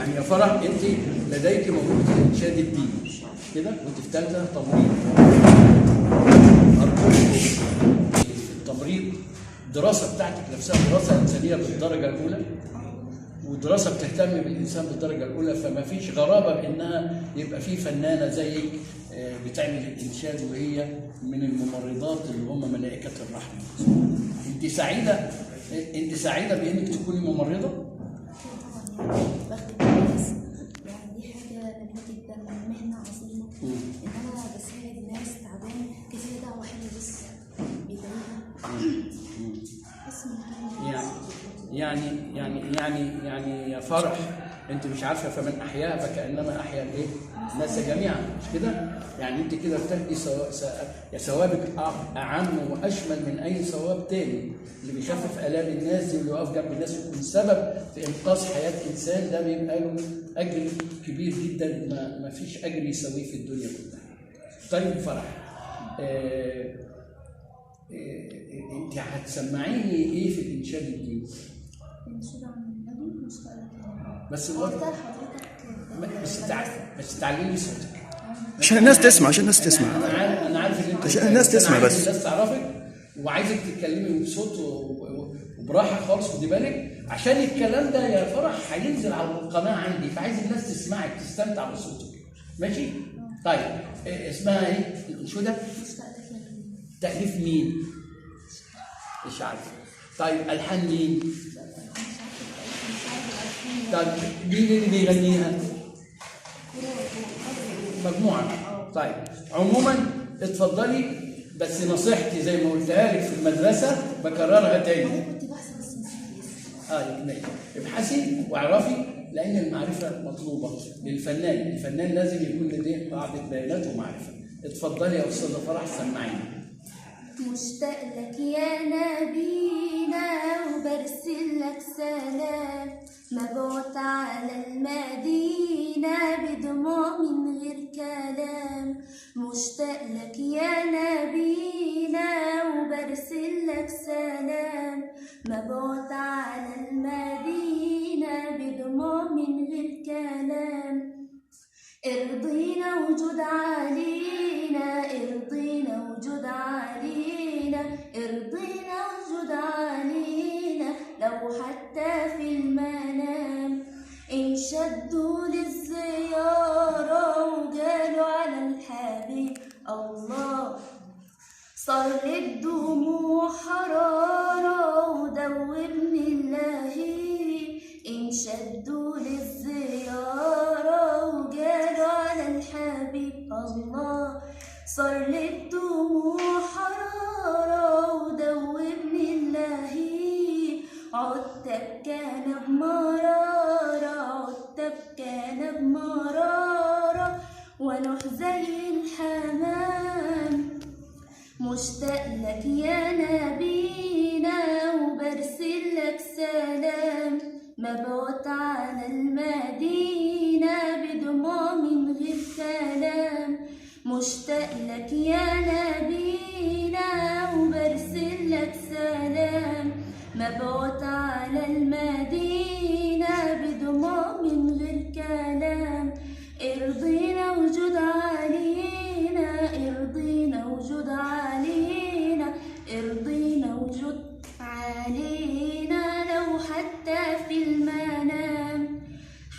يعني يا فرح انت لديك موهبه الانشاد الديني كده وانت في ثالثه تمريض. ارجوكم التمريض الدراسه بتاعتك نفسها دراسه انسانيه بالدرجه الاولى، ودراسه بتهتم بالانسان بالدرجه الاولى، فما فيش غرابه بانها يبقى في فنانه زيك بتعمل الانشاد وهي من الممرضات اللي هم ملائكه الرحمه. انت سعيده بانك تكوني ممرضه؟ يعني دي حاجه جميله جدا، مهنه عظيمه ان انا بساعد الناس تعبان كتير، دعوه حلوه بس بيدعيها يعني يا فرح انت مش عارفه فمن احياها فكانما احيا الايه؟ الناس جميعا، مش كده؟ يعني انت كده بتاخدي ثوابك اعم واشمل من اي ثواب تاني. اللي بيخفف الام الناس دي واللي يقف جنب الناس ويكون سبب في انقاذ حياه انسان، ده بيبقى له اجر كبير جدا ما فيش اجر يساويه في الدنيا كلها. طيب فرح، انت هتسمعيني ايه في الانشاد الديني؟ انشاد عن النبي بس بس تعلمي صوتك عشان الناس تسمع، عشان الناس تسمع. انا عارف ان انت عشان الناس تسمع، بس الناس تعرفك وعايزك تتكلمي بصوت وبراحه خالص. خدي بالك عشان الكلام ده يا فرح هينزل على القناه عندي، فعايز الناس تسمعك تستمتع بصوتك. ماشي؟ طيب اسمها ايه الانشوده؟ تأليف مين؟ مش عارفه. طيب الحان مين؟ طيب مين اللي بيغنيها؟ مجموعه. طيب عموما اتفضلي، بس نصيحتي زي ما قلتها لك في المدرسه بكررها تاني. كنت بحسب بس نسيت. ابحثي واعرفي، لان المعرفه مطلوبه للفنان. الفنان لازم يكون لديه قاعده بيانات ومعرفه. اتفضلي يا استاذه فرح سمعيني. مشتاق لك يا نبينا وبرسل لك سلام، مبعوث على المدينة بدموع من غير كلام. مشتاق لك يا نبينا وبرسل لك سلام، مبعوث على المدينة بدموع من غير كلام. ارضينا وجود علينا، ارضينا وجود علينا، ارضينا وجود علينا، لو حتى في المنام. انشدوا للزيارة وقالوا على الحبيب الله، صار الدموع حرارة ودوبني اللهيب. انشدوا للزيارة وقالوا على الحبيب الله، صار الدموع حرارة ودوبني اللهيب. عدت بكان بمرارة، عدت بكان بمرارة، ونوح زي الحمام. مشتاق لك يا نبينا وبرسل لك سلام، مبعوث على المدينة بدموع من غير كلام. مشتاق لك يا نبينا وبرسل لك سلام، مبعوث على المدينة بدموع من غير كلام. ارضينا وجود علينا، ارضينا وجود علينا، ارضينا وجود علينا، لو حتى في المنام.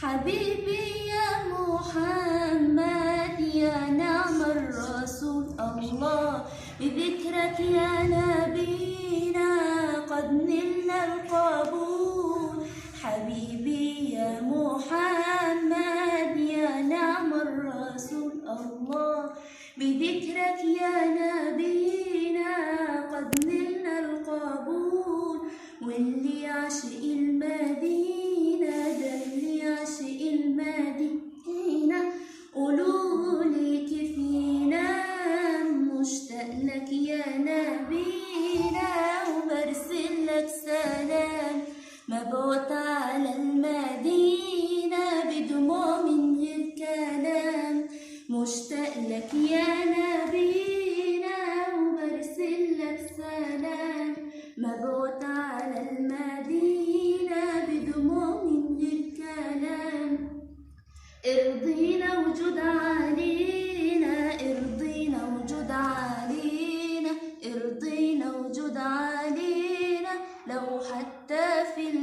حبيبي يا محمد يا نعم الرسول الله، بذكرك يا نبينا قد نلنا القبول. حبيبي يا محمد يا نعم الرسول الله، بذكرك يا نبينا قد نلنا القبول. واللي عاشق المدينة ده اللي عاشق المدينة، قولولي كيف ينام. مشتاق لك يا نبينا وبرسل لك سلام، مبعوث على المدينة بدموع من غير كلام. مشتاق لك يا نبينا وبرسل لك سلام، مبعوث على المدينة بدموع من غير كلام.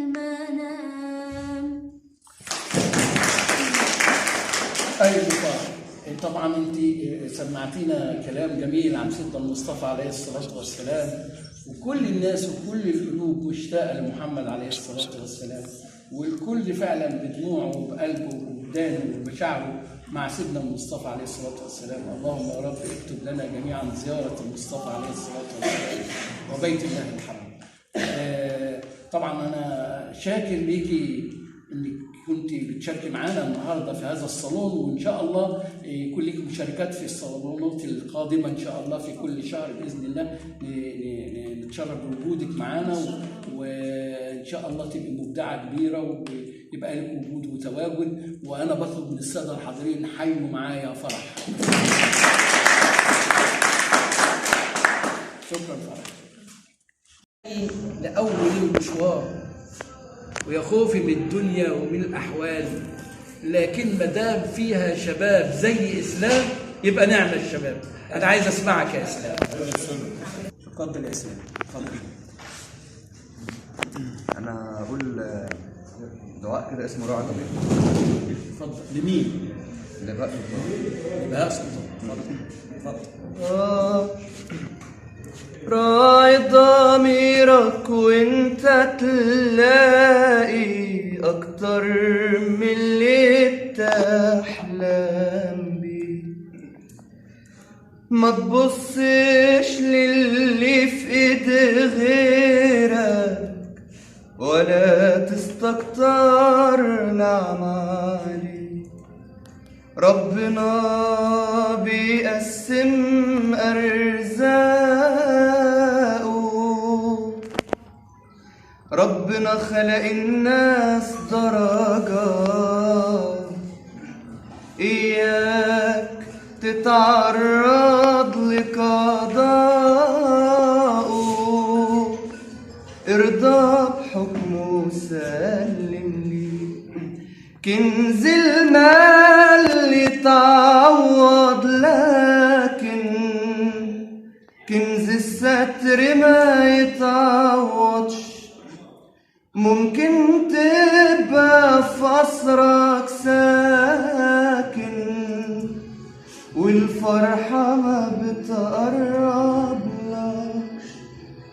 المنام. ايوه طبعا انت سمعتينا كلام جميل عن سيدنا المصطفى عليه الصلاه والسلام، وكل الناس وكل القلوب مشتاقه لمحمد عليه الصلاه والسلام، والكل فعلا بدموعه وبقلبه وبدانه وبشعره مع سيدنا المصطفى عليه الصلاه والسلام. اللهم يا رب اكتب لنا جميعا زياره المصطفى عليه الصلاه والسلام وبيت الله الحرام. طبعا انا شاكر ليكي انك كنت بتشاركي معانا النهارده في هذا الصالون، وان شاء الله يكون لك مشاركات في الصالونات القادمه ان شاء الله في كل شهر باذن الله نتشرف بوجودك معانا، وان شاء الله تبقي مبدعه كبيره ويبقى لك وجود وتواجد. وانا بطلب من الساده الحاضرين حيوا معايا فرح. شكرا فرح. لاول المشوار ويا خوفي من الدنيا ومن الأحوال، لكن ما دام فيها شباب زي إسلام يبقى نعمة الشباب. أنا عايز أسمعك يا إسلام. اتفضل يا إسلام. اتفضل. أنا أقول دعاء كده اسمه راعي ضمير. اتفضل. لمين؟ لبهاء سلطان. لبهاء سلطان. اتفضل. راعي ضميرك وانت تلاقي اكتر من اللي بتحلم بيه. ما تبصش للي في ايد غيرك ولا تستكتر نعم عليه. ربنا بيقسم أرزاقه، ربنا خلق الناس درجات. إياك تتعرض لقضاءه، ارضى بحكمه وسلم ليه. كنز المال يتعوض، لكن كنز الستر ما يتعوضش. ممكن تبقى في قصرك ساكن والفرحة ما بتقربلكش.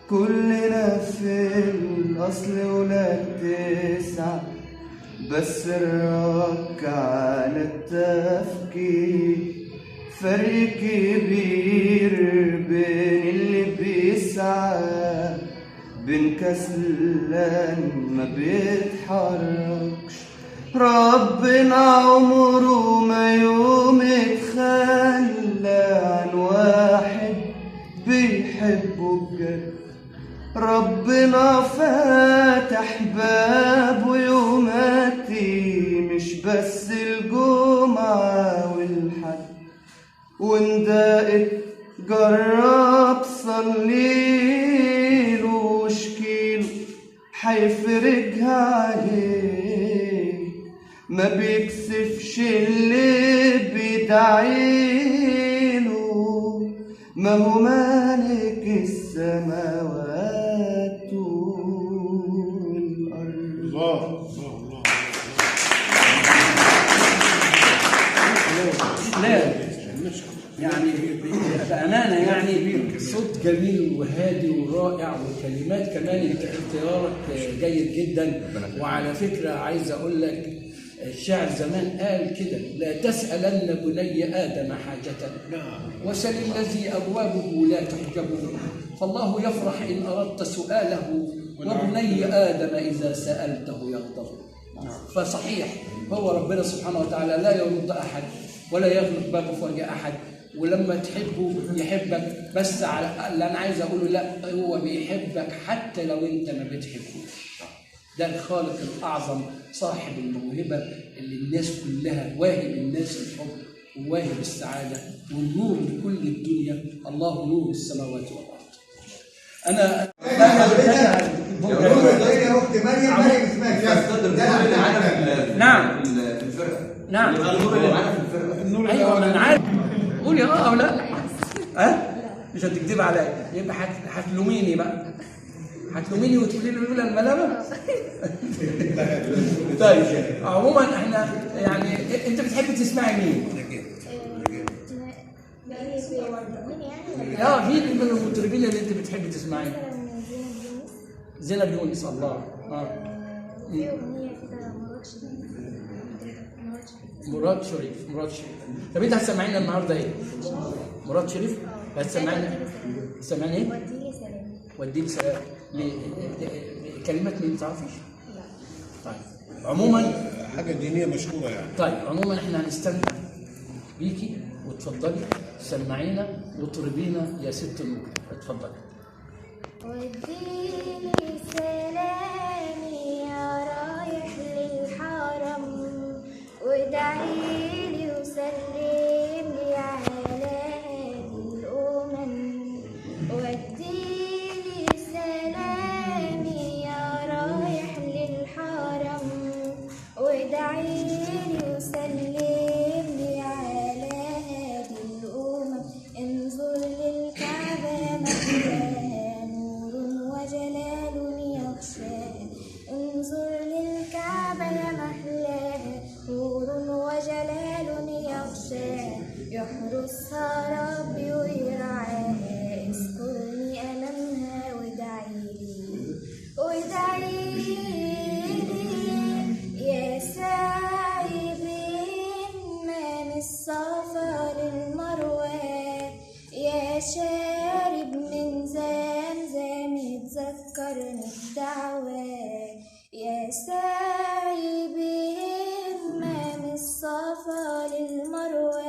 كلنا في الأصل ولاد تسعة، بس الرك على التفكير. فرق كبير بين اللي بيسعى بين كسلان ما بيتحركش. ربنا عمره ما يوم يتخلى عن واحد بيحبه بجد. ربنا فاتح بابه يوماتي، مش بس الجمعة والحد. وإن دقت جرب صليله واشكيله حيفرجها عليه. ما بيكسفش اللي بيدعيله، ما هو مالك السماوات والأرض. الله الله. يعني بأمانة يعني صوت جميل وهادي ورائع، وكلمات كمان انت اختيارك جيد جدا. وعلى فكرة عايز اقول لك الشاعر زمان قال كده: لا تسألن بني آدم حاجة وسل الذي أبوابه لا تحجب، فالله يفرح إن أردت سؤاله، وبني آدم إذا سألته يغضب. فصحيح هو ربنا سبحانه وتعالى لا يرد أحد ولا يغلق بابه في وجه أحد، ولما تحبه يحبك. بس على اللي أنا عايز أقوله، لا هو بيحبك حتى لو أنت ما بتحبوش. ده الخالق الأعظم صاحب الموهبة اللي الناس كلها واهب الناس الحب وواهب السعادة والنور لكل الدنيا. الله نور السماوات والأرض. أنا اخت مريم اسمها نعم في الفرقة. نعم النور اللي معانا في الفرقة. ايوه انا عارف. قولي او لا. مش هتكذب عليا، يبقى هتلوميني بقى. هتلوميني وتقولي لي لولا الملامه؟ طيب عموما احنا يعني انت بتحبي تسمعي مين؟ اه مين من المطربين اللي انت بتحبي تسمعي؟ زينب يونس. الله. في أغنية كده مراد شريف. طب انت هتسمعينا النهارده ايه؟ مراد شريف؟ هتسمعينا ايه؟ وديني سلام. كلمات مين تعرفيش؟ طيب عموما حاجه دينيه مشهوره يعني. طيب عموما احنا هنستمتع بيكي وتفضلي سمعينا وطربينا يا ست النور. اتفضلي. وديني سلامي يا رايح للحرم وادعيلي وسلملي على هادي الأمم. وديني سلامي يا رايح للحرم وادعيلي وسلملي على هادي الأمم. انظر للكعبة محلاها نور وجلال يغشاها. انظر للكعبة محلاها نور وجلال يغشاها. يحرسها ربي ويرعاها. اذكرني أمامها وادعيلي يا سعي بين من الصفا للمروة. يا شارب من زمزم تذكرني الدعوة. يا سعي بهمة من الصفا للمروة.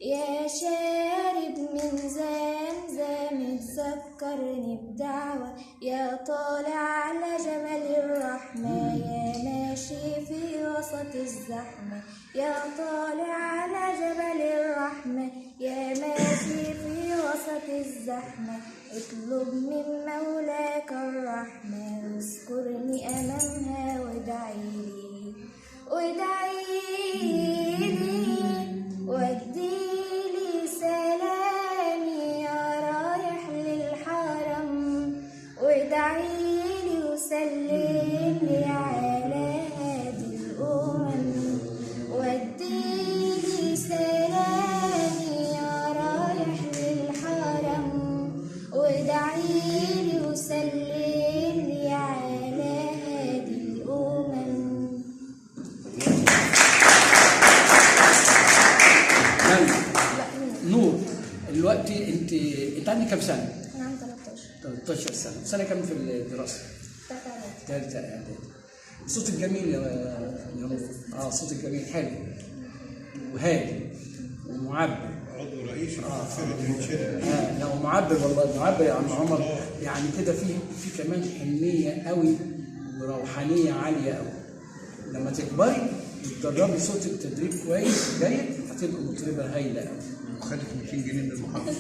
يا شارب من زمزم تذكرني بدعوة. يا طالع على جبل الرحمة يا ماشي في وسط الزحمة. يا طالع على جبل الرحمة يا ماشي في وسط الزحمة. اطلب من مولاك الرحمة واذكرني أمامها وادعيلي وديلي سلامي يا رايح للحرم وادعيلي وسلملي على هادي الأمم. وديلي سلامي يا رايح للحرم وادعيلي وسلملي على هادي الأمم. نور دلوقتي انت عندك كام سنه؟ أنا عندي 13 سنه. سنه كام في الدراسه؟ ثالثه اعدادي. صوتك جميل يا نور. صوتك جميل حلو وهادي ومعبر. عضو رئيس فرقه الشركه. لا ومعبر والله معبر يا عم عمر. يعني كده في كمان حنيه قوي وروحانيه عاليه قوي. لما تكبري وتدربي صوتك تدريب كويس جيد هتبقى مطربه هايله قوي. وخدت 200 جنيه من المحافظ.